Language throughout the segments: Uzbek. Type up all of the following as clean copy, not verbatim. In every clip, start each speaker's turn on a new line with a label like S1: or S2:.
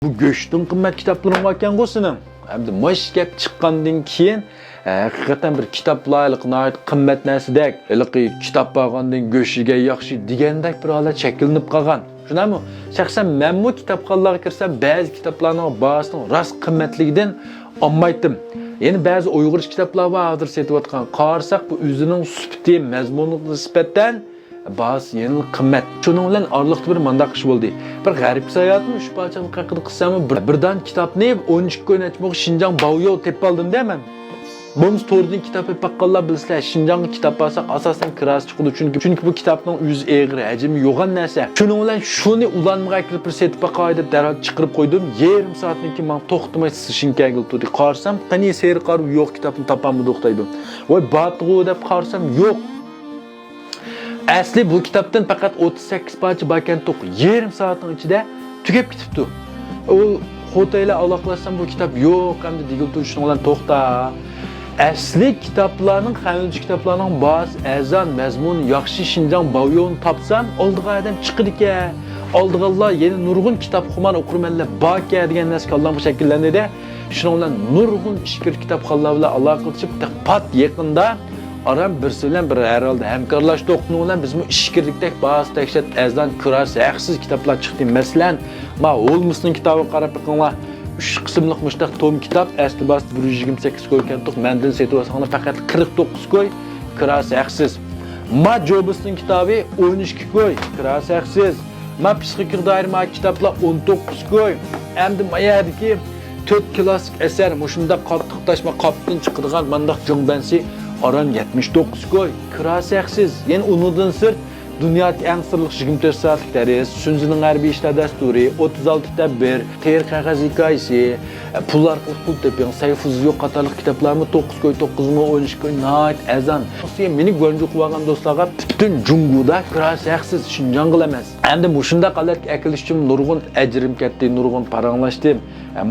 S1: Bu göçtün qimmat kitaplarım varken qo'sinim. Hamda mosh gap chiqqandan keyin haqiqatan bir kitap loyiqliqni qimmat narsadek, ilqi kitap bo'lgandan go'shiga yaxshi degandek bir holat shakllanib qolgan. Shunami? Shaxsan men bu kitobxonlarga kirsam, ba'zi kitoblarning bahosining rost qimmatligidan olmaydim. Ya'ni ba'zi Uyg'ur kitoblar va hozir setayotgan qarsak bu o'zining sifati, mazmuniga nisbatan bahas yeni qimmat. Shuning bilan orliqda bir mandaq ish bo'ldi. Bir g'arib sayyohatmi shu parchani haqida qilsam, birdan kitobni 12 kun ochmoq Shinjang Baoyo tepib oldim deyman. Bunun to'rdan kitob paqqanlar bilsizlar, Shinjongga kitob olsak asosan kirasi chiqadi, chunki bu kitobning o'zi egri, hajmi yo'g'an narsa. Shuning bilan shuni ulanmaga kirib setib qo'y deb darhol chiqarib qo'ydim. Yarim soatdan keyin men to'xtamay Shinjongga turdi. Qarsam, qani seyr qarib yo'q kitobni topolmadik deydim. Voy batg'u deb qarsam yo'q. Asli bu kitobdan faqat 38 parcha bakan to'q. Yarim soatning ichida tugab ketibdi. U xo'taylar aloqlasam bu kitob yo'q, hamda digil turishni bilan to'xta. Asli kitoblarning, xanunchi kitoblarning bas, azon, mazmun, yaxshi Shinjong Baoyoni topsam, oldiga adam chiqadi ekan. Oldig'anlar yeni nurg'un kitobxon o'qirmanlar bor ekan degan narsa kallamga shakllanadi. Shuning bilan nurg'un ishkir kitobxonlar bilan aloqa qilib, pat yaqinda aram birisi bilan bir herhalde hamkorlashdik. Buni bilan biz bu ishkirlikdek bas tekshat azdan kurasi haqsiz kitoblar chiqdi. Masalan, ma Holmesning kitobini qarab biqinglar. 3 qismlik mushtaq tom kitob, asli bas 128 koy ekandik. Mendan setib faqat 49 koy kurasi haqsiz. Ma Jobsning kitobi 12 koy kurasi haqsiz. Ma psixik doirma kitoblar 19 koy. Endi mayadiki 4 klassik eser mushunda qattiq tashma qopdan chiqadigan mandaq jungbansi Aran 79 koy, kirasi haqsiz. Yani unudan sırt, dünyadaki en sırlık 24 saatlik ders, Sunzi'nin harbiy ishlar dasturi, 36 tabir, ter qog'oz hikoyasi, pullar pul tepiyon, sayfuzi yo'q qatorliq kitoblarni 9 koy, 9 mı, 13 koy, nait, azan. Meni go'nju qilgan do'stlarga butun junguda kirasi haqsiz Shinjong emas. Endi mushunda qalat akilish uchun nurg'un ajrim ketdi, nurg'un paranglashdi.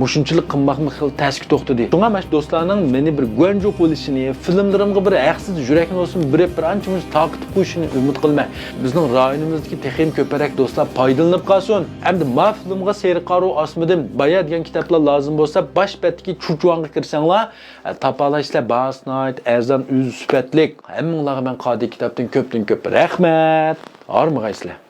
S1: Mushunchilik qilmoqmi xil tashki to'xtadi. Shunga mash do'stlarning meni bir go'nju qilishini, filmlarimga bir haqsiz yurakni olsin, bir ancha muncha taqib qo'yishini umid qilma. Bizning rayonimizdagi texim ko'parak do'stlar foydalanib qolsin. Endi ma filmga seyr qaru osmidim. Baya degan kitoblar lozim bo'lsa, bosh betdagi chuchvonga kirsanglar, topalasizlar basnayt, arzon, o'z sifatlik. Hammanglarga men qodi kitobdan ko'pdan ko'p rahmat. Armag'aysizlar.